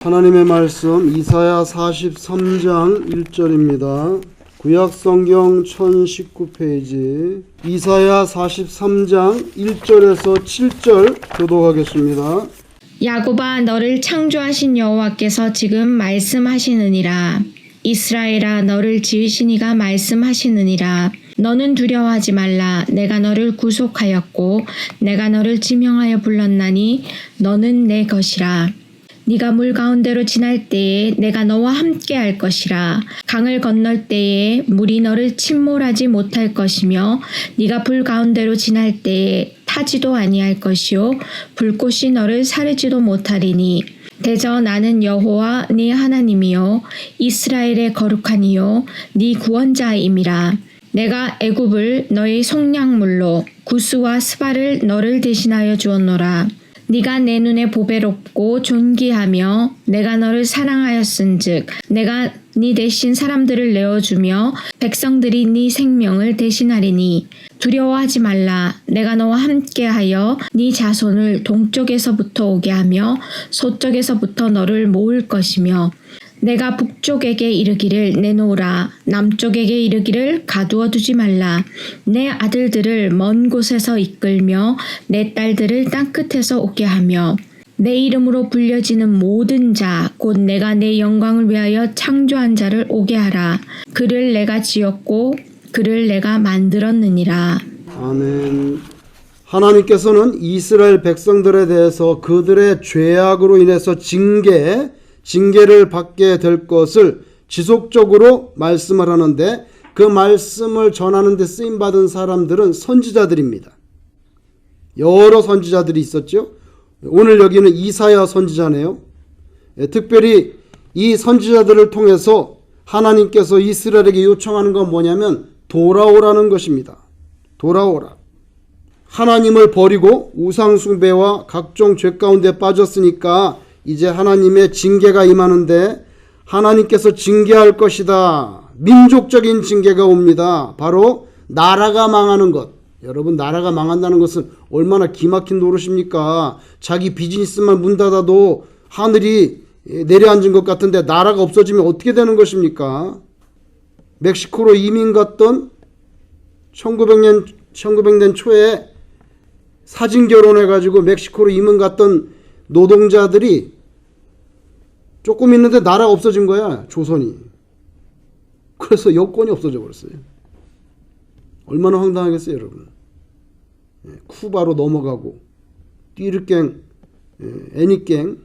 하나님의 말씀 이사야 43장 1절입니다. 구약성경 1019페이지 이사야 43장 1절에서 7절 교독하겠습니다. 야곱아, 너를 창조하신 여호와께서 지금 말씀하시느니라. 이스라엘아, 너를 지으신 이가 말씀하시느니라. 너는 두려워하지 말라. 내가 너를 구속하였고 내가 너를 지명하여 불렀나니 너는 내 것이라. 네가 물 가운데로 지날 때에 내가 너와 함께 할 것이라. 강을 건널 때에 물이 너를 침몰하지 못할 것이며 네가 불 가운데로 지날 때에 타지도 아니할 것이요 불꽃이 너를 사르지도 못하리니 대저 나는 여호와 네 하나님이요 이스라엘의 거룩한 이요 네 구원자임이라. 내가 애굽을 너의 속량물로 구스와 스바를 너를 대신하여 주었노라. 네가 내 눈에 보배롭고 존귀하며 내가 너를 사랑하였은즉 내가 네 대신 사람들을 내어주며 백성들이 네 생명을 대신하리니 두려워하지 말라. 내가 너와 함께하여 네 자손을 동쪽에서부터 오게 하며 서쪽에서부터 너를 모을 것이며 내가 북쪽에게 이르기를 내놓으라. 남쪽에게 이르기를 가두어 두지 말라. 내 아들들을 먼 곳에서 이끌며 내 딸들을 땅끝에서 오게 하며 내 이름으로 불려지는 모든 자 곧 내가 내 영광을 위하여 창조한 자를 오게 하라. 그를 내가 지었고 그를 내가 만들었느니라. 아멘. 하나님께서는 이스라엘 백성들에 대해서 그들의 죄악으로 인해서 징계를 받게 될 것을 지속적으로 말씀을 하는데 그 말씀을 전하는 데 쓰임받은 사람들은 선지자들입니다. 여러 선지자들이 있었죠. 오늘 여기는 이사야 선지자네요. 특별히 이 선지자들을 통해서 하나님께서 이스라엘에게 요청하는 건 뭐냐면 돌아오라는 것입니다. 돌아오라. 하나님을 버리고 우상숭배와 각종 죄 가운데 빠졌으니까 이제 하나님의 징계가 임하는데 하나님께서 징계할 것이다. 민족적인 징계가 옵니다. 바로 나라가 망하는 것. 여러분, 나라가 망한다는 것은 얼마나 기막힌 노릇입니까? 자기 비즈니스만 문 닫아도 하늘이 내려앉은 것 같은데 나라가 없어지면 어떻게 되는 것입니까? 멕시코로 이민 갔던 1900년 초에 사진 결혼해가지고 멕시코로 이민 갔던 노동자들이 조금 있는데 나라가 없어진 거야, 조선이. 그래서 여권이 없어져 버렸어요. 얼마나 황당하겠어요, 여러분. 쿠바로 넘어가고 띠르갱, 애니갱,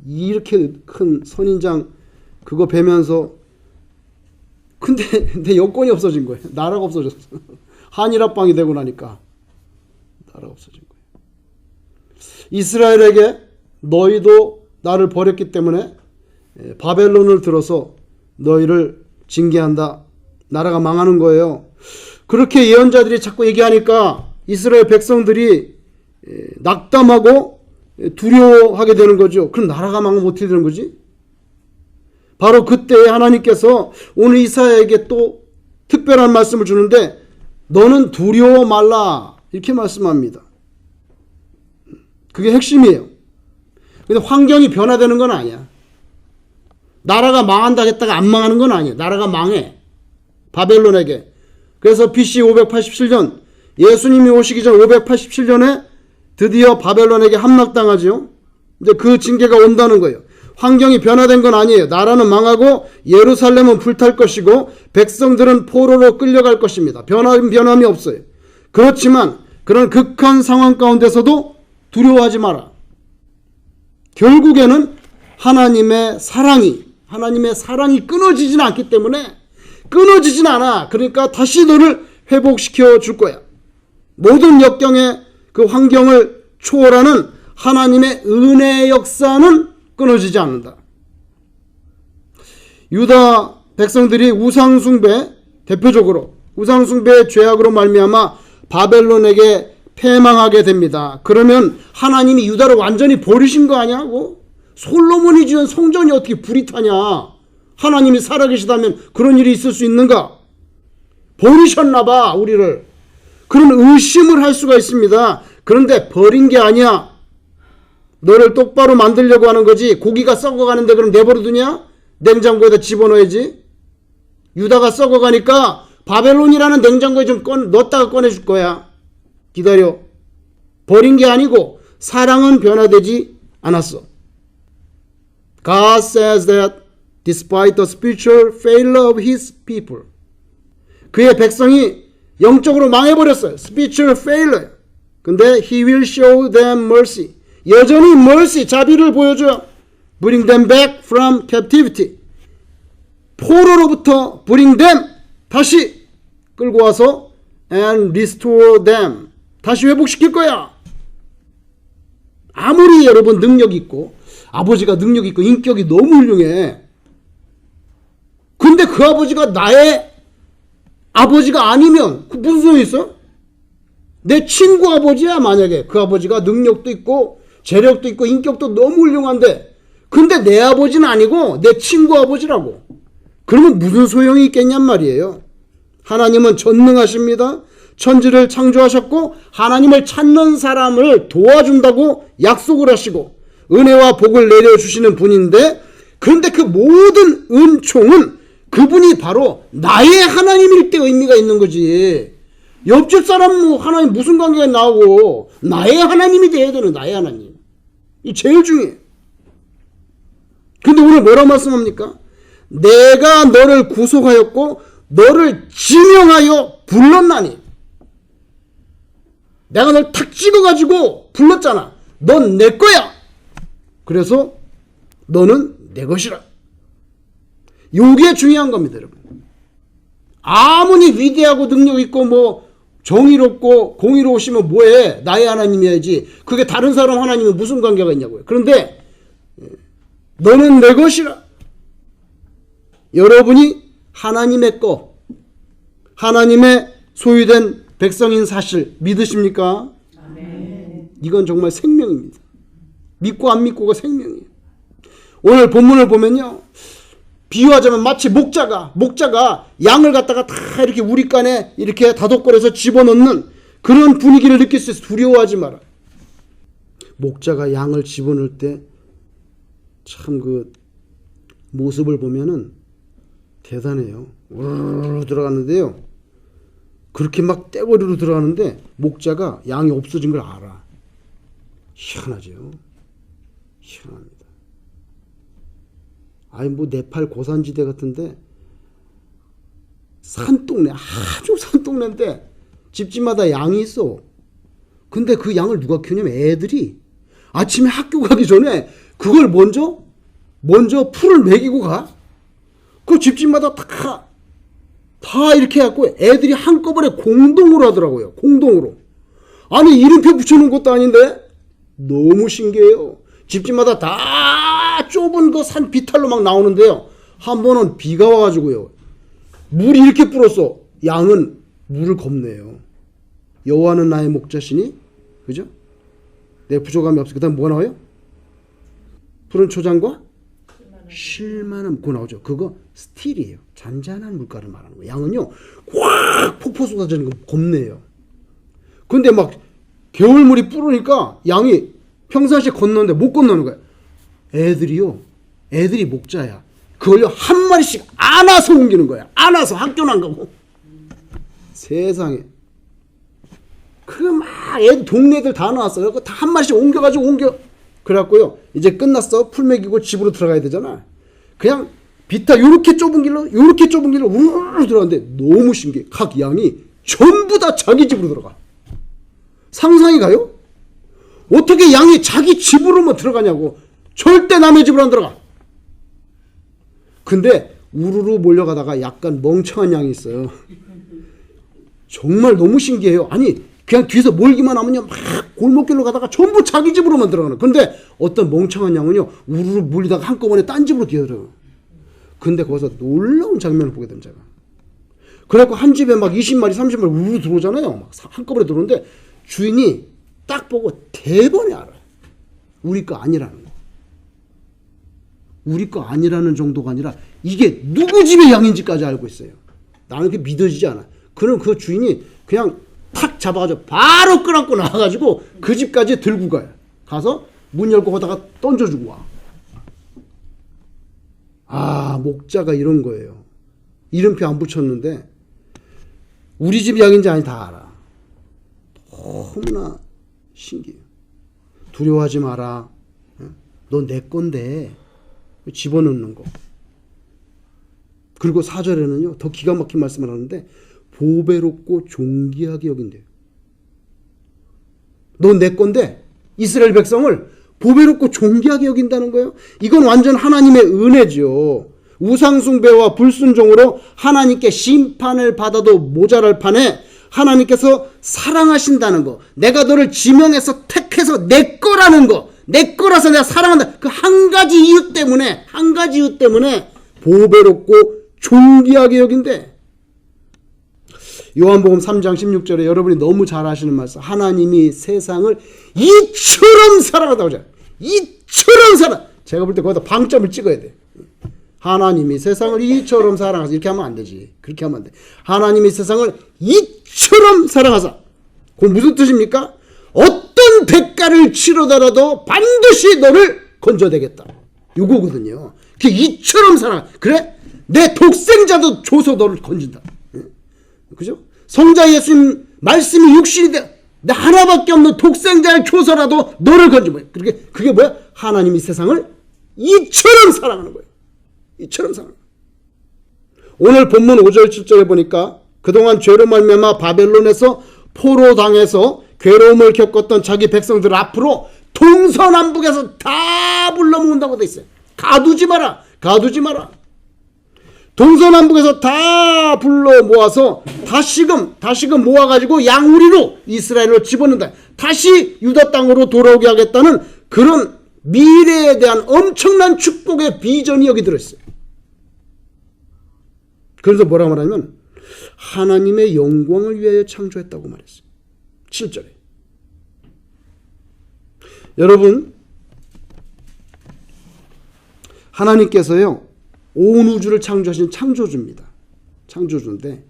이렇게 큰 선인장 그거 베면서 근데 여권이 없어진 거예요. 나라가 없어졌어. 한일합방이 되고 나니까 나라가 없어진 거예요. 이스라엘에게 너희도 나를 버렸기 때문에 바벨론을 들어서 너희를 징계한다. 나라가 망하는 거예요. 그렇게 예언자들이 자꾸 얘기하니까 이스라엘 백성들이 낙담하고 두려워하게 되는 거죠. 그럼 나라가 망하면 어떻게 되는 거지? 바로 그때 하나님께서 오늘 이사야에게 또 특별한 말씀을 주는데 너는 두려워 말라 이렇게 말씀합니다. 그게 핵심이에요. 근데 환경이 변화되는 건 아니야. 나라가 망한다 했다가 안 망하는 건 아니야. 나라가 망해. 바벨론에게. 그래서 BC 587년 예수님이 오시기 전 587년에 드디어 바벨론에게 함락당하죠. 이제 그 징계가 온다는 거예요. 환경이 변화된 건 아니에요. 나라는 망하고 예루살렘은 불탈 것이고 백성들은 포로로 끌려갈 것입니다. 변함이 없어요. 그렇지만 그런 극한 상황 가운데서도 두려워하지 마라. 결국에는 하나님의 사랑이 끊어지진 않기 때문에 끊어지진 않아. 그러니까 다시 너를 회복시켜 줄 거야. 모든 역경의 그 환경을 초월하는 하나님의 은혜의 역사는 끊어지지 않는다. 유다 백성들이 우상숭배, 대표적으로 우상숭배의 죄악으로 말미암아 바벨론에게 패망하게 됩니다. 그러면 하나님이 유다를 완전히 버리신 거 아니냐고? 솔로몬이 지은 성전이 어떻게 불이 타냐? 하나님이 살아계시다면 그런 일이 있을 수 있는가? 버리셨나 봐, 우리를. 그런 의심을 할 수가 있습니다. 그런데 버린 게 아니야. 너를 똑바로 만들려고 하는 거지. 고기가 썩어가는데 그럼 내버려 두냐? 냉장고에다 집어넣어야지. 유다가 썩어가니까 바벨론이라는 냉장고에 좀 넣었다가 꺼내줄 거야. 기다려. 버린 게 아니고 사랑은 변화되지 않았어. God says that despite the spiritual failure of his people, 그의 백성이 영적으로 망해버렸어요. spiritual failure. 근데 he will show them mercy. 여전히 mercy, 자비를 보여줘요. bring them back from captivity. 포로로부터 bring them, 다시 끌고 와서 and restore them. 다시 회복시킬 거야. 아무리 여러분 능력 있고 아버지가 능력 있고 인격이 너무 훌륭해. 근데 그 아버지가 나의 아버지가 아니면 그 무슨 소용이 있어? 내 친구 아버지야. 만약에 그 아버지가 능력도 있고 재력도 있고 인격도 너무 훌륭한데 근데 내 아버지는 아니고 내 친구 아버지라고. 그러면 무슨 소용이 있겠냔 말이에요. 하나님은 전능하십니다. 천지를 창조하셨고 하나님을 찾는 사람을 도와준다고 약속을 하시고 은혜와 복을 내려주시는 분인데, 그런데 그 모든 은총은 그분이 바로 나의 하나님일 때 의미가 있는 거지. 옆집 사람 하나님 무슨 관계가 나오고 나의 하나님이 돼야 되는, 나의 하나님. 이 제일 중요해. 근데 오늘 뭐라고 말씀합니까? 내가 너를 구속하였고 너를 지명하여 불렀나니. 내가 널 탁 찍어가지고 불렀잖아. 넌 내 거야. 그래서 너는 내 것이라. 요게 중요한 겁니다, 여러분. 아무리 위대하고 능력 있고 뭐 정의롭고 공의로우시면 뭐해? 나의 하나님이야지. 그게 다른 사람 하나님은 무슨 관계가 있냐고요. 그런데 너는 내 것이라. 여러분이 하나님의 거, 하나님의 소유된 백성인 사실 믿으십니까? 아멘. 이건 정말 생명입니다. 믿고 안 믿고가 생명이에요. 오늘 본문을 보면요, 비유하자면 마치 목자가 양을 갖다가 다 이렇게 우리간에 이렇게 다독거려서 집어넣는 그런 분위기를 느낄 수 있어요. 두려워하지 마라. 목자가 양을 집어넣을 때 참 그 모습을 보면은 대단해요. 우르르 들어가는데요, 그렇게 막 떼거리로 들어가는데 목자가 양이 없어진 걸 알아. 희한하죠. 희한합니다. 아니 뭐 네팔 고산지대 같은데 산동네, 아주 산동네인데 집집마다 양이 있어. 근데 그 양을 누가 키우냐면 애들이 아침에 학교 가기 전에 그걸 먼저 풀을 먹이고 가. 그 집집마다 다 이렇게 해갖고 애들이 한꺼번에 공동으로 하더라고요. 공동으로. 아니 이름표 붙여놓은 것도 아닌데 너무 신기해요. 집집마다 다 좁은 그 산 비탈로 막 나오는데요, 한 번은 비가 와가지고요, 물이 이렇게 불었어. 양은 물을 겁내요. 여호와는 나의 목자시니, 그죠? 내 부족함이 없어. 그 다음 뭐가 나와요? 푸른 초장과 쉴만한 그거 나오죠. 그거 스틸이에요. 잔잔한 물가를 말하는 거예요. 양은요 꽉 폭포 쏟아지는 거 겁내요. 근데 막 겨울물이 불으니까 양이 평상시에 건너는데 못 건너는 거야. 애들이 목자야. 그걸요 한 마리씩 안아서 옮기는 거야. 안아서 학교는 안 가고. 세상에. 그 막 애들 동네 애들 다 나왔어. 그래서 다 한 마리씩 옮겨. 그래갖고요 이제 끝났어. 풀 먹이고 집으로 들어가야 되잖아. 그냥 비타 요렇게 좁은 길로 우르르 들어가는데 너무 신기해. 각 양이 전부 다 자기 집으로 들어가. 상상이 가요? 어떻게 양이 자기 집으로만 들어가냐고. 절대 남의 집으로 안 들어가. 근데 우르르 몰려가다가 약간 멍청한 양이 있어요. 정말 너무 신기해요. 아니 그냥 뒤에서 몰기만 하면요 막 골목길로 가다가 전부 자기 집으로만 들어가는. 근데 어떤 멍청한 양은요 우르르 몰리다가 한꺼번에 딴 집으로 기어들어요. 근데 거기서 놀라운 장면을 보게 됩니다. 그래갖고 한 집에 막 20마리 30마리 우르르 들어오잖아요. 막 한꺼번에 들어오는데 주인이 딱 보고 대번에 알아요. 우리 거 아니라는 거. 우리 거 아니라는 정도가 아니라 이게 누구 집의 양인지까지 알고 있어요. 나는 그게 믿어지지 않아. 그럼 그 주인이 그냥 탁 잡아가지고 바로 끌어안고 나와가지고 그 집까지 들고 가요. 가서 문 열고 가다가 던져주고 와. 아, 목자가 이런 거예요. 이름표 안 붙였는데 우리 집 이야기인지 아닌지 다 알아. 너무나 신기해요. 두려워하지 마라. 넌 내 건데. 집어넣는 거. 그리고 4절에는요, 더 기가 막힌 말씀을 하는데, 보배롭고 존귀하게 여긴대요. 넌 내 건데, 이스라엘 백성을 보배롭고 존귀하게 여긴다는 거예요. 이건 완전 하나님의 은혜죠. 우상숭배와 불순종으로 하나님께 심판을 받아도 모자랄 판에 하나님께서 사랑하신다는 거, 내가 너를 지명해서 택해서 내 거라는 거, 내 거라서 내가 사랑한다. 그 한 가지 이유 때문에 보배롭고 존귀하게 여긴대. 요한복음 3장 16절에 여러분이 너무 잘 아시는 말씀, 하나님이 세상을 이처럼 사랑하다고 하잖아요. 이처럼 사랑. 제가 볼 때 거기다 방점을 찍어야 돼. 하나님이 세상을 이처럼 사랑하사. 이렇게 하면 안 되지. 그렇게 하면 안 돼. 하나님이 세상을 이처럼 사랑하사. 그건 무슨 뜻입니까? 어떤 대가를 치르더라도 반드시 너를 건져내겠다. 요거거든요. 그 이처럼 사랑. 그래? 내 독생자도 줘서 너를 건진다. 그죠? 성자 예수님 말씀이 육신이 돼. 내 하나밖에 없는 독생자를 줘서라도 너를 건지고. 그게 뭐야? 하나님이 세상을 이처럼 사랑하는 거예요. 이처럼 사랑. 오늘 본문 5절 7절에 보니까 그동안 죄로 말미암아 바벨론에서 포로당해서 괴로움을 겪었던 자기 백성들 앞으로 동서남북에서 다 불러 모은다고 돼 있어요. 가두지 마라. 동서남북에서 다 불러 모아서 다시금 모아가지고 양우리로 이스라엘로 집어넣는다. 다시 유다 땅으로 돌아오게 하겠다는 그런 미래에 대한 엄청난 축복의 비전이 여기 들어있어요. 그래서 뭐라고 말하냐면 하나님의 영광을 위하여 창조했다고 말했어요. 7절에. 여러분, 하나님께서요, 온 우주를 창조하신 창조주입니다. 창조주인데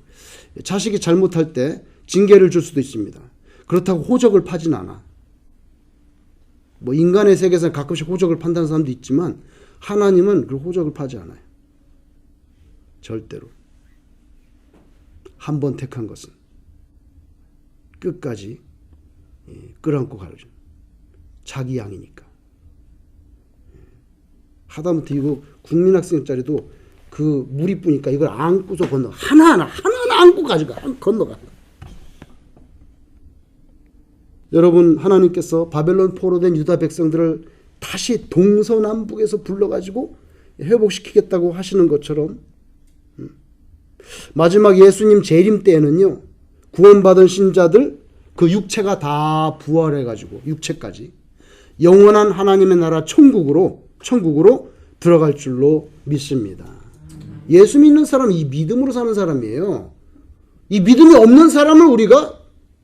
자식이 잘못할 때 징계를 줄 수도 있습니다. 그렇다고 호적을 파진 않아. 뭐 인간의 세계에서는 가끔씩 호적을 판다는 사람도 있지만 하나님은 그 호적을 파지 않아요. 절대로. 한 번 택한 것은 끝까지 끌어안고 가르쳐. 자기 양이니까. 하다못해 이거 국민학생짜리도 그 물이 뿌니까 이걸 안고서 건너. 하나하나 안고 가져가. 건너가. 여러분, 하나님께서 바벨론 포로된 유다 백성들을 다시 동서남북에서 불러가지고 회복시키겠다고 하시는 것처럼 마지막 예수님 재림 때에는요, 구원받은 신자들 그 육체가 다 부활해가지고 육체까지 영원한 하나님의 나라 천국으로 들어갈 줄로 믿습니다. 예수 믿는 사람은 이 믿음으로 사는 사람이에요. 이 믿음이 없는 사람을 우리가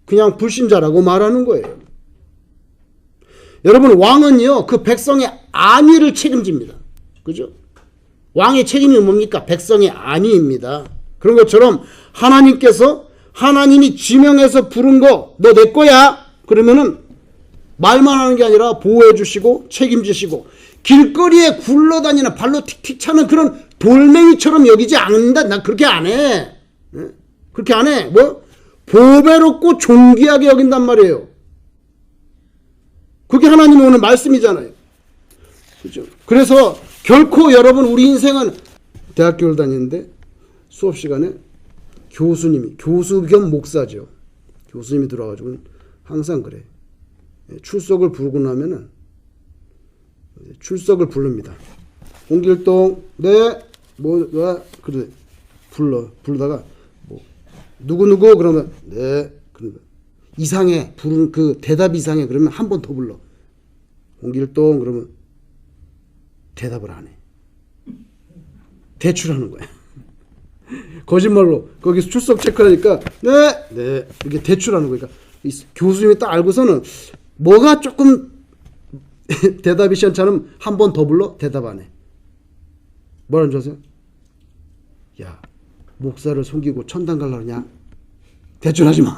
그냥 불신자라고 말하는 거예요. 여러분, 왕은요, 그 백성의 안위를 책임집니다. 그죠? 왕의 책임이 뭡니까? 백성의 안위입니다. 그런 것처럼 하나님께서 하나님이 지명해서 부른 거, 너 내 거야. 그러면은 말만 하는 게 아니라 보호해 주시고 책임지시고 길거리에 굴러다니는 발로 틱틱 차는 그런 돌멩이처럼 여기지 않는다. 나 그렇게 안 해. 그렇게 안 해. 뭐? 보배롭고 존귀하게 여긴단 말이에요. 그게 하나님의 오늘 말씀이잖아요. 그죠? 그래서 결코 여러분, 우리 인생은 대학교를 다니는데 수업 시간에 교수님이, 교수 겸 목사죠. 교수님이 들어와가지고 항상 그래. 출석을 부르고 나면은 출석을 부릅니다. 홍길동, 네, 그래. 부르다가 뭐 누구누구 그러면 네, 그러면 이상해. 부르는 그 대답 이상해. 그러면 한 번 더 불러. 홍길동 그러면 대답을 안 해. 대출하는 거야. 거짓말로 거기서 출석 체크하니까 네 이렇게 대출하는 거니까 교수님이 딱 알고서는 뭐가 조금 대답이 시원찮으면 한 번 더 불러. 대답 안 해. 뭐라는 줄 아세요? 야, 목사를 속이고 천당 갈라 그러냐? 대출하지 마.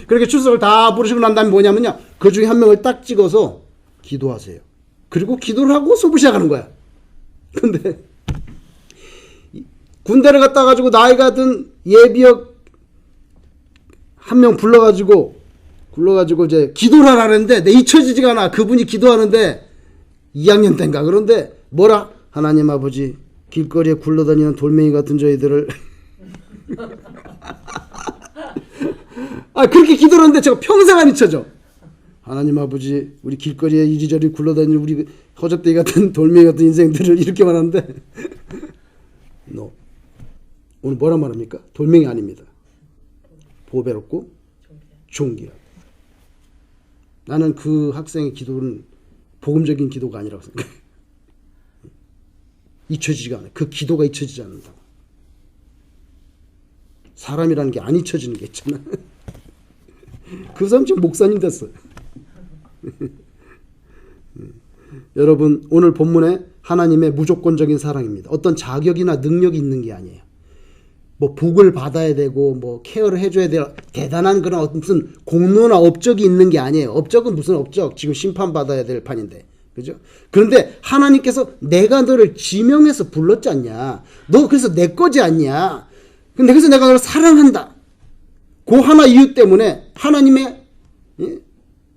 그렇게 출석을 다 부르시고 난 다음에 뭐냐면요, 그 중에 한 명을 딱 찍어서 기도하세요. 그리고 기도를 하고 수업을 시작하는 거야. 근데 군대를 갔다 가지고 나이가 든 예비역 한 명 불러가지고 이제 기도를 하라는데 내 잊혀지지가 않아. 그분이 기도하는데 2학년 때인가. 그런데 뭐라? 하나님 아버지, 길거리에 굴러다니는 돌멩이 같은 저희들을 그렇게 기도를 하는데 제가 평생 안 잊혀져. 하나님 아버지, 우리 길거리에 이리저리 굴러다니는 우리 허접대기 같은 돌멩이 같은 인생들을 이렇게 말하는데 no. 오늘 뭐라 말합니까? 돌멩이 아닙니다. 보배롭고 존귀하다. 나는 그 학생의 기도는 복음적인 기도가 아니라고 생각해. 잊혀지지가 않아요. 그 기도가 잊혀지지 않는다고. 사람이라는 게 안 잊혀지는 게 있잖아. 그 사람 지금 목사님 됐어요. 여러분, 오늘 본문에 하나님의 무조건적인 사랑입니다. 어떤 자격이나 능력이 있는 게 아니에요. 뭐 복을 받아야 되고 뭐 케어를 해줘야 될 대단한 그런 무슨 공로나 업적이 있는 게 아니에요. 업적은 무슨 업적? 지금 심판받아야 될 판인데. 그죠? 그런데 하나님께서 내가 너를 지명해서 불렀지 않냐. 너 그래서 내 거지 않냐. 근데 그래서 내가 너를 사랑한다. 그 하나 이유 때문에 하나님의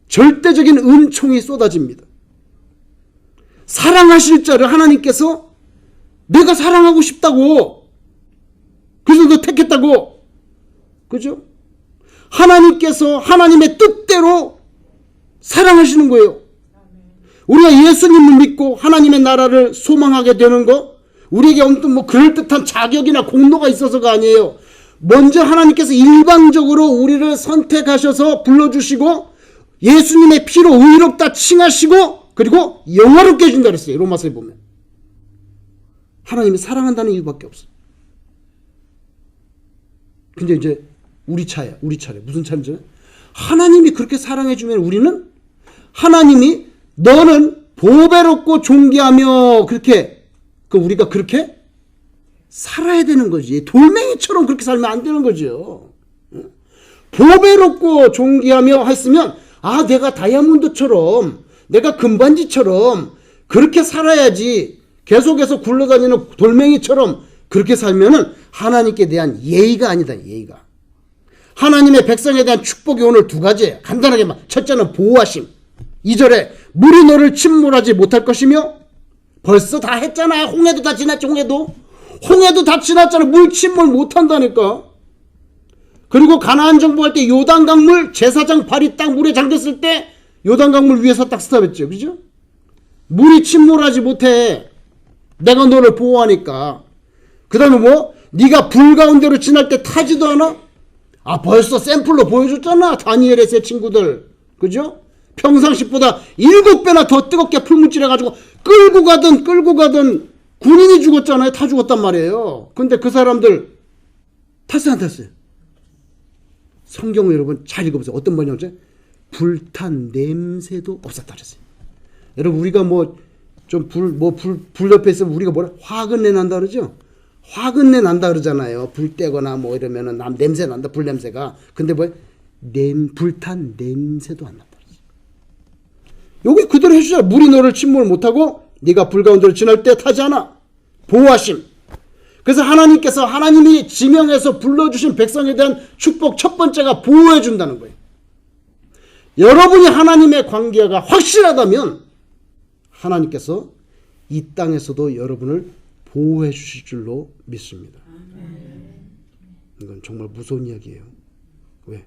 절대적인 은총이 쏟아집니다. 사랑하실 자를 하나님께서 내가 사랑하고 싶다고. 그래서 너 택했다고. 그죠? 하나님께서 하나님의 뜻대로 사랑하시는 거예요. 우리가 예수님을 믿고 하나님의 나라를 소망하게 되는 거, 우리에게 어떤 뭐 그럴듯한 자격이나 공로가 있어서가 아니에요. 먼저 하나님께서 일방적으로 우리를 선택하셔서 불러주시고 예수님의 피로 의롭다 칭하시고 그리고 영화롭게 해준다 그랬어요. 로마서에 보면. 하나님이 사랑한다는 이유밖에 없어요. 근데 이제 우리 차례. 무슨 차례죠? 하나님이 그렇게 사랑해주면 우리는 하나님이 너는 보배롭고 존귀하며 그렇게 우리가 그렇게 살아야 되는 거지. 돌멩이처럼 그렇게 살면 안 되는 거죠. 보배롭고 존귀하며 했으면 내가 다이아몬드처럼 내가 금반지처럼 그렇게 살아야지. 계속해서 굴러다니는 돌멩이처럼 그렇게 살면은 하나님께 대한 예의가 아니다. 예의가. 하나님의 백성에 대한 축복이 오늘 두 가지예요. 간단하게 말. 첫째는 보호하심. 2절에 물이 너를 침몰하지 못할 것이며 벌써 다 했잖아. 홍해도 다 지났지. 홍해도 다 지났잖아. 물 침몰 못한다니까. 그리고 가나안 정복할 때 요단강물 제사장 발이 딱 물에 잠겼을 때 요단강물 위에서 딱 스탑했죠. 그죠? 물이 침몰하지 못해. 내가 너를 보호하니까. 그 다음에 뭐? 네가 불 가운데로 지날 때 타지도 않아? 벌써 샘플로 보여줬잖아. 다니엘의 세 친구들. 그죠? 평상시보다 7배나 더 뜨겁게 풀무질해가지고 끌고 가던 군인이 죽었잖아요. 다 죽었단 말이에요. 근데 그 사람들 탔어요, 안 탔어요? 성경을 여러분 잘 읽어보세요. 어떤 번역이죠? 불탄 냄새도 없었다 그랬어요. 여러분 우리가 불 옆에 있으면 우리가 화근내 난다 그러죠? 화근내 난다 그러잖아요. 불 떼거나 뭐 이러면은 냄새 난다, 불 냄새가. 근데 불탄 냄새도 안 난다. 여기 그대로 해주잖아. 물이 너를 침몰 못하고 네가 불 가운데로 지날 때 타지 않아. 보호하심. 그래서 하나님께서 하나님이 지명해서 불러주신 백성에 대한 축복 첫 번째가 보호해 준다는 거예요. 여러분이 하나님의 관계가 확실하다면 하나님께서 이 땅에서도 여러분을 보호해 주실 줄로 믿습니다. 이건 정말 무서운 이야기예요. 왜?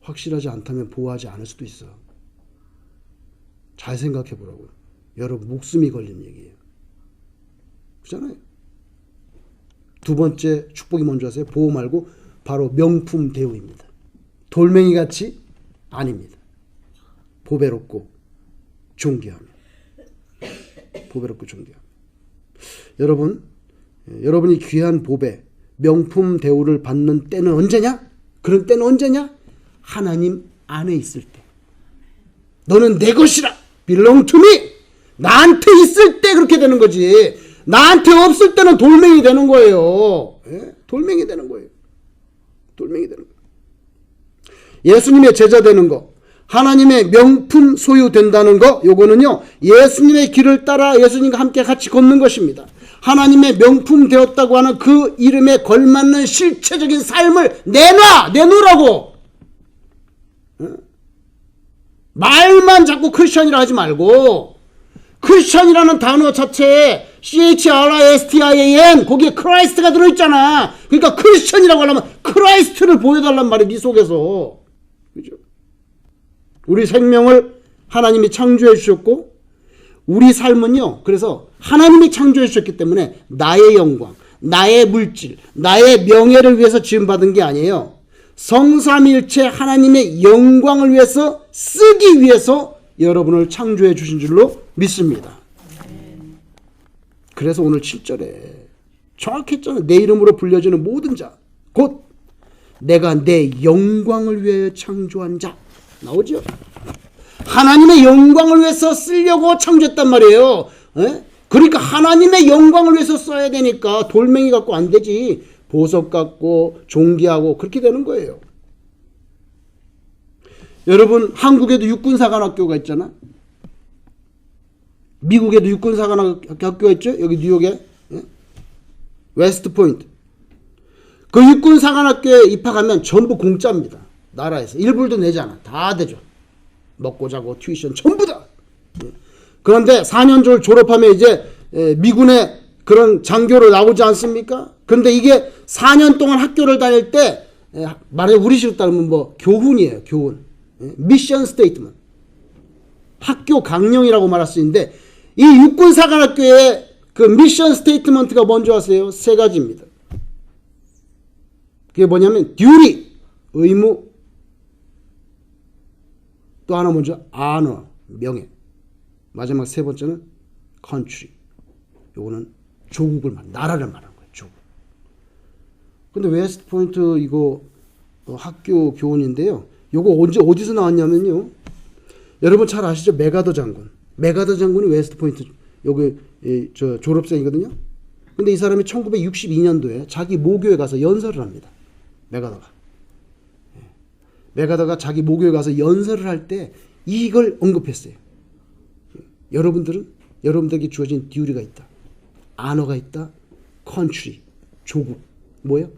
확실하지 않다면 보호하지 않을 수도 있어. 잘 생각해 보라고요. 여러분 목숨이 걸린 얘기예요. 그렇잖아요. 두 번째 축복이 뭔지 아세요? 보호 말고 바로 명품 대우입니다. 돌멩이같이 아닙니다. 보배롭고 존귀하며. 보배롭고 존귀하며. 여러분이 귀한 보배, 명품 대우를 받는 때는 언제냐? 그런 때는 언제냐? 하나님 안에 있을 때. 너는 내 것이라. belong to me. 나한테 있을 때 그렇게 되는 거지. 나한테 없을 때는 돌멩이 되는 거예요. 예? 돌멩이 되는 거예요. 돌멩이 되는 거예요. 예수님의 제자 되는 거, 하나님의 명품 소유된다는 거, 요거는요, 예수님의 길을 따라 예수님과 함께 같이 걷는 것입니다. 하나님의 명품 되었다고 하는 그 이름에 걸맞는 실체적인 삶을 내놓으라고. 말만 자꾸 크리스천이라 하지 말고, 크리스천이라는 단어 자체에 CHRISTIAN, 거기에 크라이스트가 들어있잖아. 그러니까 크리스천이라고 하려면 크라이스트를 보여달란 말이야, 네 속에서. 그죠? 우리 생명을 하나님이 창조해 주셨고, 우리 삶은요, 그래서 하나님이 창조해 주셨기 때문에 나의 영광, 나의 물질, 나의 명예를 위해서 지음받은 게 아니에요. 성삼일체 하나님의 영광을 위해서, 쓰기 위해서 여러분을 창조해 주신 줄로 믿습니다. 그래서 오늘 7절에 정확히 했잖아요. 내 이름으로 불려지는 모든 자, 곧 내가 내 영광을 위하여 창조한 자. 나오죠? 하나님의 영광을 위해서 쓰려고 창조했단 말이에요. 에? 그러니까 하나님의 영광을 위해서 써야 되니까 돌멩이 갖고 안 되지. 보석 갖고 종기하고 그렇게 되는 거예요. 여러분, 한국에도 육군사관학교가 있잖아. 미국에도 육군사관학교가 있죠. 여기 뉴욕에 웨스트 포인트. 그 육군사관학교에 입학하면 전부 공짜입니다. 나라에서 1불도 내지 않아. 다 대죠. 먹고 자고 튜이션 전부 다. 그런데 4년 졸업하면 이제 미군의 그런 장교로 나오지 않습니까? 그런데 이게 4년 동안 학교를 다닐 때 말해 우리식으로 따르면 뭐 교훈이에요. 교훈. 미션 스테이트먼트. 학교 강령이라고 말할 수 있는데 이 육군사관학교의 그 미션 스테이트먼트가 뭔지 아세요? 3가지입니다. 그게 뭐냐면 듀티, 의무, 또 하나 먼저 honor, 명예. 마지막 3번째는 country. 요거는 조국을 나라를 말하는 거예요. 조국. 근데 웨스트 포인트 이거 학교 교훈인데요. 요거 어디서 나왔냐면요. 여러분 잘 아시죠? 메가더 장군. 메가더 장군이 웨스트 포인트 여기 저 졸업생이거든요. 근데 이 사람이 1962년도에 자기 모교에 가서 연설을 합니다. 메가더가 자기 모교에 가서 연설을 할 때 이걸 언급했어요. 여러분들에게 주어진 듀티가 있다. 언어가 있다. 컨트리, 조국. 뭐예요?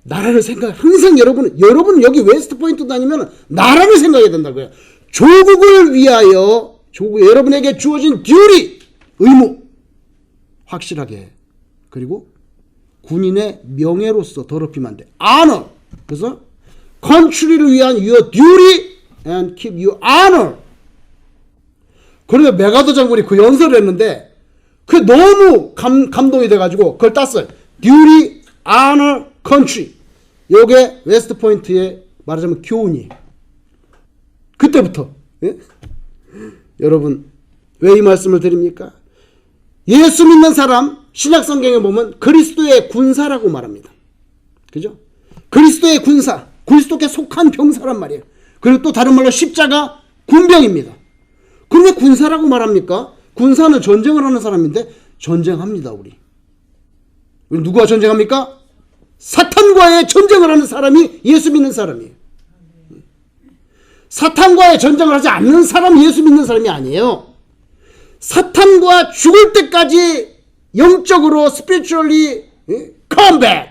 나라를 항상 여러분은 여기 웨스트 포인트 다니면 나라를 생각해야 된다고요. 조국을 위하여 여러분에게 주어진 듀티, 의무 확실하게 해. 그리고 군인의 명예로서 더럽히면 안 돼. honor. 그래서 country를 위한 your duty and keep your honor. 그런데 메가더 장군이 그 연설을 했는데 그 너무 감동이 돼가지고 그걸 땄어요. duty, honor, country. 요게 웨스트 포인트의 말하자면 교훈이에요. 그때부터. 예? 여러분 왜 이 말씀을 드립니까? 예수 믿는 사람 신약 성경에 보면 그리스도의 군사라고 말합니다. 그죠? 그리스도의 군사, 그리스도께 속한 병사란 말이에요. 그리고 또 다른 말로 십자가 군병입니다. 그럼 왜 군사라고 말합니까? 군사는 전쟁을 하는 사람인데 전쟁합니다. 우리 누구와 전쟁합니까? 사탄과의 전쟁을 하는 사람이 예수 믿는 사람이에요. 사탄과의 전쟁을 하지 않는 사람이 예수 믿는 사람이 아니에요. 사탄과 죽을 때까지 영적으로 spiritually combat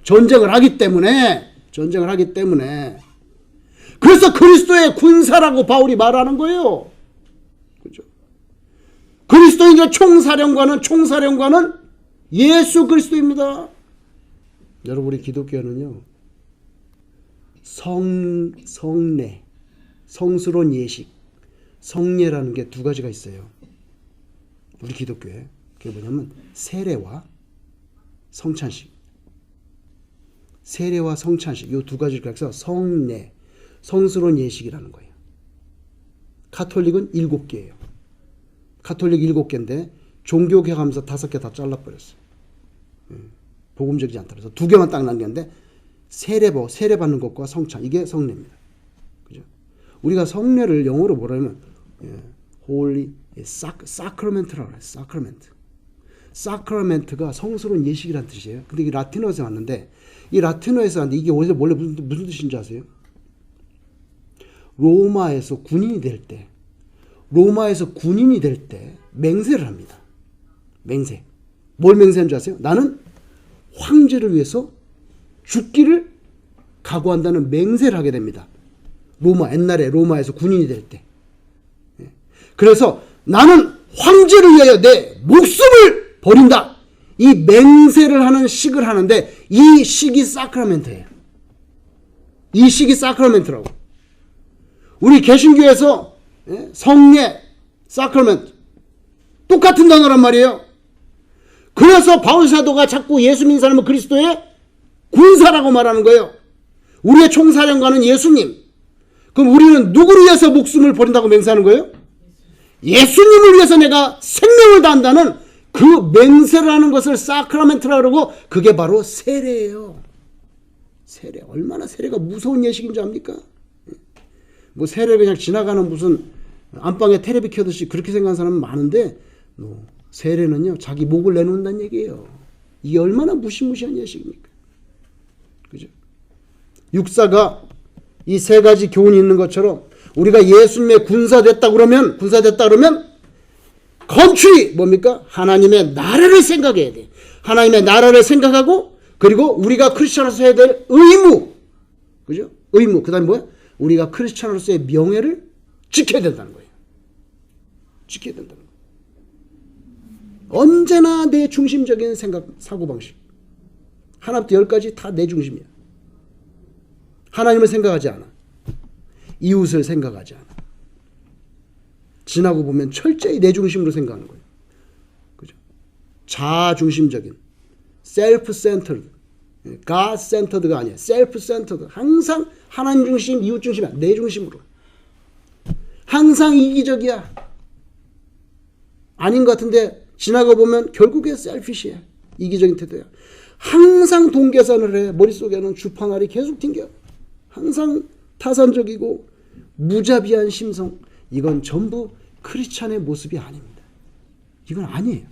전쟁을 하기 때문에 그래서 그리스도의 군사라고 바울이 말하는 거예요. 그죠? 그리스도인의 총사령관은 예수 그리스도입니다. 여러분 우리 기독교는요. 성례, 성스러운 예식, 성례라는 게 2가지가 있어요. 우리 기독교에. 그게 뭐냐면 세례와 성찬식. 세례와 성찬식 이 2가지를 해서 성례, 성스러운 예식이라는 거예요. 카톨릭은 7개예요. 카톨릭 7개인데 종교개 하면서 5개 다 잘라버렸어요. 복음적이지 않다. 그래서 2개만 딱 남겼는데 세례 받는 것과 성찬 이게 성례입니다. 그죠? 우리가 성례를 영어로 뭐라면 Holy Sacrament라고 해요. Sacrament가 성스러운 예식이라는 뜻이에요. 근데 이게 라틴어에서 왔는데 이 라틴어에서 왔는데 이게 원래 무슨 뜻인지 아세요? 로마에서 군인이 될 때 맹세를 합니다. 맹세. 뭘 맹세한 줄 아세요? 나는 황제를 위해서 죽기를 각오한다는 맹세를 하게 됩니다. 옛날에 로마에서 군인이 될 때. 그래서 나는 황제를 위하여 내 목숨을 버린다. 이 맹세를 하는 식을 하는데 이 식이 사크라멘트예요. 이 식이 사크라멘트라고. 우리 개신교에서 성례, 사크라멘트 똑같은 단어란 말이에요. 그래서 바울 사도가 자꾸 예수 믿는 사람은 그리스도의 군사라고 말하는 거예요. 우리의 총사령관은 예수님. 그럼 우리는 누구를 위해서 목숨을 버린다고 맹세하는 거예요? 예수님을 위해서 내가 생명을 다한다는 그 맹세를 하는 것을 사크라멘트라고 그러고 그게 바로 세례예요. 세례. 얼마나 세례가 무서운 예식인 줄 압니까? 뭐 세례 그냥 지나가는 무슨 안방에 테레비 켜듯이 그렇게 생각하는 사람은 많은데 세례는요 자기 목을 내놓는다는 얘기예요. 이게 얼마나 무시무시한 예식입니까? 그죠? 육사가 이 세 가지 교훈이 있는 것처럼 우리가 예수님의 군사 됐다 그러면 건축이 뭡니까? 하나님의 나라를 생각해야 돼. 하나님의 나라를 생각하고 그리고 우리가 크리스천으로서 해야 될 의무. 그죠? 의무. 그 다음에 뭐야? 우리가 크리스천으로서의 명예를 지켜야 된다는 거예요. 지켜야 된다는 거예요. 언제나 내 중심적인 생각, 사고방식. 하나부터 10까지 다 내 중심이야. 하나님을 생각하지 않아. 이웃을 생각하지 않아. 지나고 보면 철저히 내 중심으로 생각하는 거예요. 그죠? 자중심적인, self-centered, God-centered가 아니야. self-centered. 항상 하나님 중심, 이웃 중심이야. 내 중심으로. 항상 이기적이야. 아닌 것 같은데 지나가 보면 결국에 selfish해. 이기적인 태도야. 항상 동계산을 해. 머릿속에는 주판알이 계속 튕겨. 항상 타산적이고 무자비한 심성. 이건 전부 크리스찬의 모습이 아닙니다. 이건 아니에요.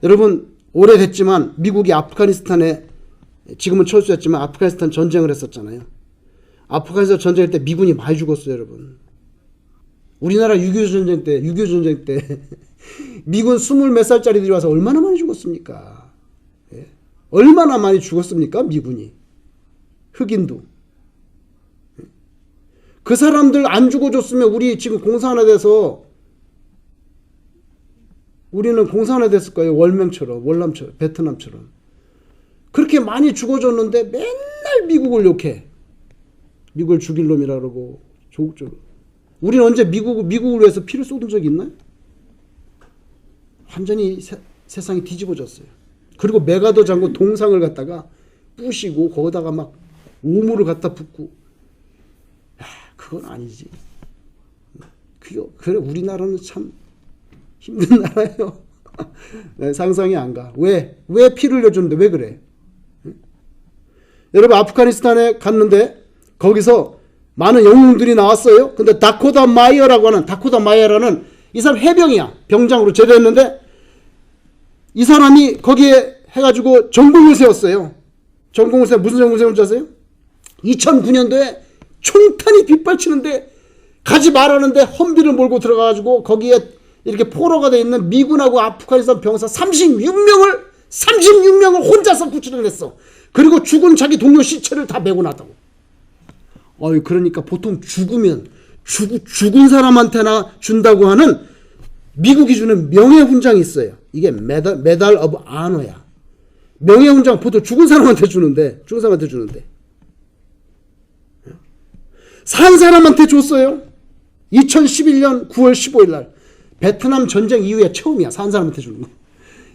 여러분 오래됐지만 미국이 아프가니스탄에 지금은 철수했지만 아프가니스탄 전쟁을 했었잖아요. 아프가니스탄 전쟁할 때 미군이 많이 죽었어요, 여러분. 우리나라 6.25 전쟁 때 미군 20몇 살짜리들이 와서 얼마나 많이 죽었습니까? 예? 얼마나 많이 죽었습니까? 미군이. 흑인도. 그 사람들 안 죽어줬으면 우리 지금 공산화 돼서 우리는 공산화 됐을 거예요. 월명처럼, 월남처럼, 베트남처럼. 그렇게 많이 죽어줬는데 맨날 미국을 욕해. 미국을 죽일 놈이라 그러고 조국적으로. 우리는 언제 미국을 위해서 피를 쏟은 적이 있나요? 완전히 세상이 뒤집어졌어요. 그리고 메가더 장군 동상을 갖다가 부시고 거기다가 막 오물을 갖다 붓고. 그건 아니지. 그래 우리나라는 참 힘든 나라예요. 상상이 안 가. 왜 피를 흘려주는데 왜 그래? 여러분 아프가니스탄에 갔는데 거기서 많은 영웅들이 나왔어요. 근데 다코타 마이어라는 이 사람 해병이야. 병장으로 제대했는데 이 사람이 거기에 해가지고 전공을 세웠어요. 무슨 전공을 세운 줄 아세요? 2009년도에 총탄이 빗발치는데 가지 말라는데 험비를 몰고 들어가가지고 거기에 이렇게 포로가 돼 있는 미군하고 아프가니스탄 병사 36명을 혼자서 구출을 했어. 그리고 죽은 자기 동료 시체를 다 메고 났다고. 그러니까 보통 죽은 사람한테나 준다고 하는 미국이 주는 명예훈장이 있어요. 이게 메달 오브 아너야. 명예훈장 보통 죽은 사람한테 주는데 산 사람한테 줬어요. 2011년 9월 15일 날 베트남 전쟁 이후에 처음이야. 산 사람한테 주는 거.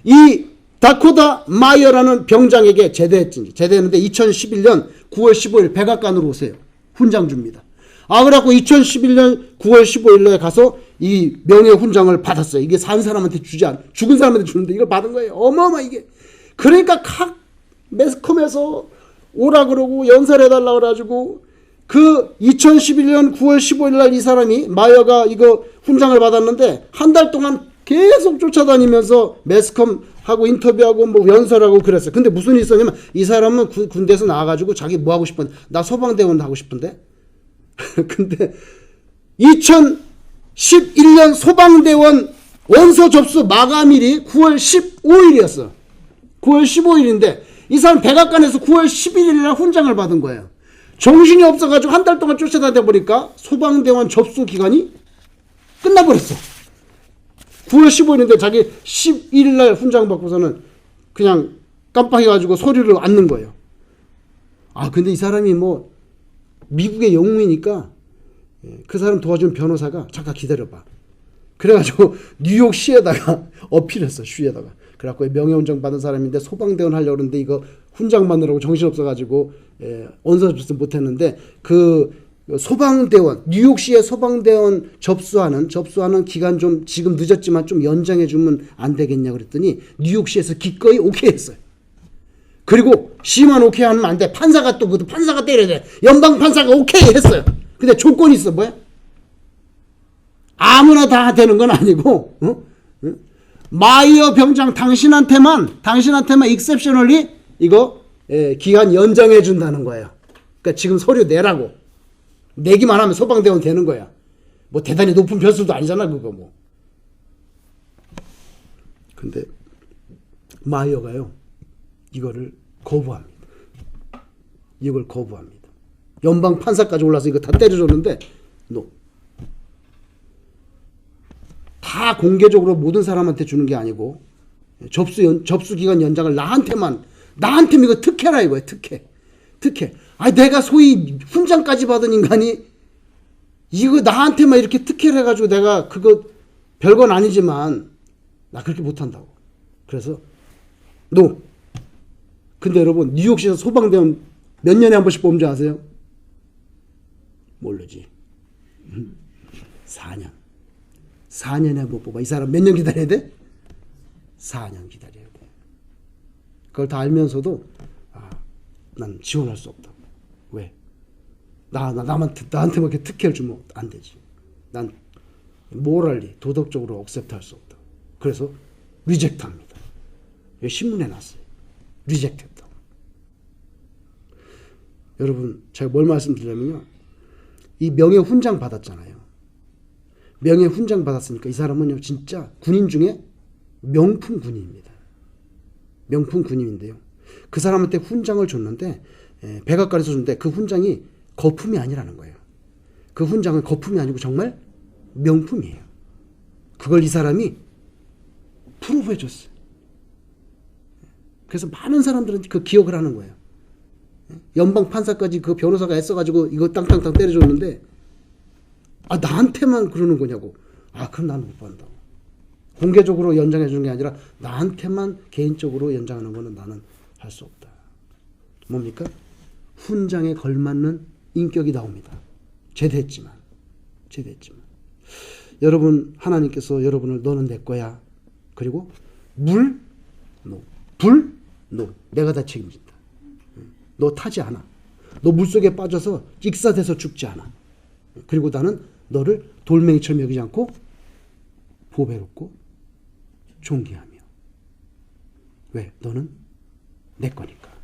이 다코타 마이어라는 병장에게 제대했는데 2011년 9월 15일 백악관으로 오세요. 훈장 줍니다. 그래갖고 2011년 9월 15일에 가서 이 명예훈장을 받았어요. 이게 산 사람한테 주지 않아. 죽은 사람한테 주는데 이걸 받은 거예요. 어마어마 이게. 그러니까 각 매스컴에서 오라 그러고 연설해달라 그래가지고 그 2011년 9월 15일 날 이 사람이 마이어가 이거 훈장을 받았는데 한 달 동안 계속 쫓아다니면서 매스컴하고 인터뷰하고 뭐 연설하고 그랬어요. 근데 무슨 일이 있었냐면 이 사람은 군대에서 나와가지고 자기 뭐 하고 싶은데 나 소방대원 하고 싶은데 근데 2011년 소방대원 원서 접수 마감일이 9월 15일이었어. 9월 15일인데 이 사람 백악관에서 9월 11일날 훈장을 받은 거예요. 정신이 없어가지고 한 달 동안 쫓아다니다 보니까 소방대원 접수 기간이 끝나버렸어. 9월 15일인데 자기 11일날 훈장 받고서는 그냥 깜빡해가지고 소리를 안 는 거예요. 아, 근데 이 사람이 뭐 미국의 영웅이니까 그 사람 도와준 변호사가 잠깐 기다려봐. 그래가지고 뉴욕시에다가 어필했어. 시에다가. 그래갖고 명예훈장 받은 사람인데 소방대원 하려고 그러는데 이거 훈장 받느라고 정신없어가지고 원서 접수 못했는데 그 소방대원 뉴욕시의 소방대원 접수하는 기간 좀 지금 늦었지만 좀 연장해주면 안 되겠냐 그랬더니 뉴욕시에서 기꺼이 오케이 했어요. 그리고 시만 오케이 하면 안 돼. 판사가 또 판사가 때려야 돼. 연방 판사가 오케이 했어요. 근데 조건이 있어. 뭐야? 아무나 다 되는 건 아니고 마이어 병장 당신한테만 익셉셔널리 이거 기간 연장해 준다는 거예요. 그러니까 지금 서류 내라고. 내기만 하면 소방대원 되는 거야. 뭐 대단히 높은 변수도 아니잖아 그거 뭐. 근데 마이어가요 이거를 거부합니다. 이걸 거부합니다. 연방 판사까지 올라서 이거 다 때려줬는데 다 공개적으로 모든 사람한테 주는 게 아니고 접수 기간 연장을 나한테만 이거 특혜라 이거야. 특혜. 아, 내가 소위 훈장까지 받은 인간이 이거 나한테만 이렇게 특혜를 해가지고 내가 그거 별건 아니지만 나 그렇게 못한다고. 그래서 근데 여러분 뉴욕시에서 소방대원 몇 년에 한 번씩 뽑는 줄 아세요? 모르지. 4년. 4년에 한 번 뽑아. 이 사람 몇 년 기다려야 돼? 4년 기다려야 돼. 그걸 다 알면서도 난 지원할 수 없다. 왜? 나한테만 이렇게 특혜를 주면 안 되지. 난 모럴리 도덕적으로 억셉트할 수 없다. 그래서 리젝트합니다. 여기 신문에 났어요. 리젝트했다고. 여러분 제가 뭘 말씀드리냐면요. 이 명예 훈장 받았잖아요. 명예 훈장 받았으니까 이 사람은요 진짜 군인 중에 명품 군인입니다. 명품 군인인데요. 그 사람한테 훈장을 줬는데 백악관에서 줬는데 그 훈장이 거품이 아니라는 거예요. 그 훈장은 거품이 아니고 정말 명품이에요. 그걸 이 사람이 프로브해 줬어요. 그래서 많은 사람들은 그 기억을 하는 거예요. 연방 판사까지 그 변호사가 애써가지고 이거 땅땅땅 때려줬는데 나한테만 그러는 거냐고. 그럼 나는 못 받는다고. 공개적으로 연장해 주는 게 아니라 나한테만 개인적으로 연장하는 거는 나는 할 수 없다. 뭡니까? 훈장에 걸맞는 인격이 나옵니다. 제대했지만. 여러분 하나님께서 여러분을 너는 내 거야. 그리고 불, 내가 다 책임진다. 너 타지 않아. 너 물속에 빠져서 익사돼서 죽지 않아. 그리고 나는 너를 돌멩이처럼 여기지 않고 보배롭고 존귀하며. 왜? 너는 내 거니까.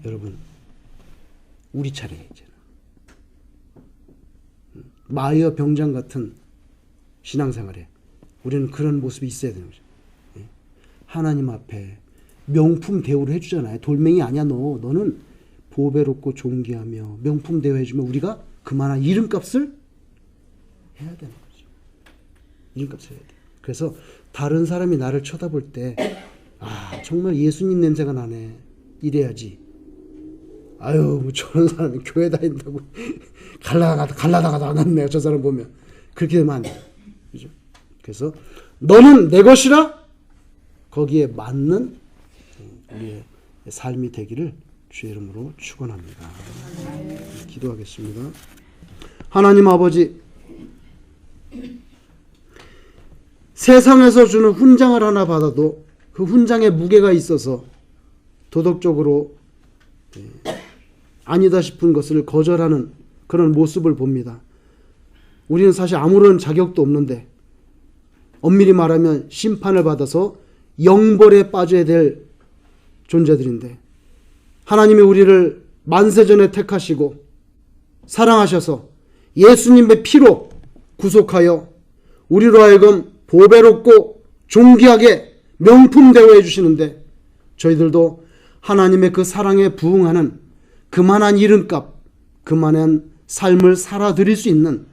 여러분 우리 차례야 이제는. 마이어 병장 같은 신앙생활에 우리는 그런 모습이 있어야 되는 거죠. 하나님 앞에 명품 대우를 해주잖아요. 돌멩이 아니야 너는 보배롭고 존귀하며 명품 대우 해주면 우리가 그만한 이름값을 해야 되는 거죠. 이름값을 해야 돼. 그래서 다른 사람이 나를 쳐다볼 때 정말 예수님 냄새가 나네. 이래야지. 뭐 저런 사람이 교회 다닌다고 갈라다가도 안 왔네. 저 사람 보면. 그렇게 되면 안 돼. 그죠? 그래서 너는 내 것이라 거기에 맞는 우리의 삶이 되기를 주의 이름으로 축원합니다. 기도하겠습니다. 하나님 아버지, 세상에서 주는 훈장을 하나 받아도 그 훈장에 무게가 있어서 도덕적으로 아니다 싶은 것을 거절하는 그런 모습을 봅니다. 우리는 사실 아무런 자격도 없는데 엄밀히 말하면 심판을 받아서 영벌에 빠져야 될 존재들인데 하나님이 우리를 만세전에 택하시고 사랑하셔서 예수님의 피로 구속하여 우리로 하여금 보배롭고 존귀하게 명품 대우해 주시는데 저희들도 하나님의 그 사랑에 부응하는 그만한 이름값, 그만한 삶을 살아드릴 수 있는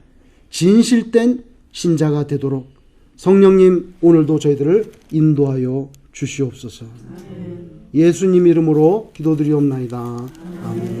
진실된 신자가 되도록 성령님 오늘도 저희들을 인도하여 주시옵소서. 예수님 이름으로 기도드리옵나이다. 아멘.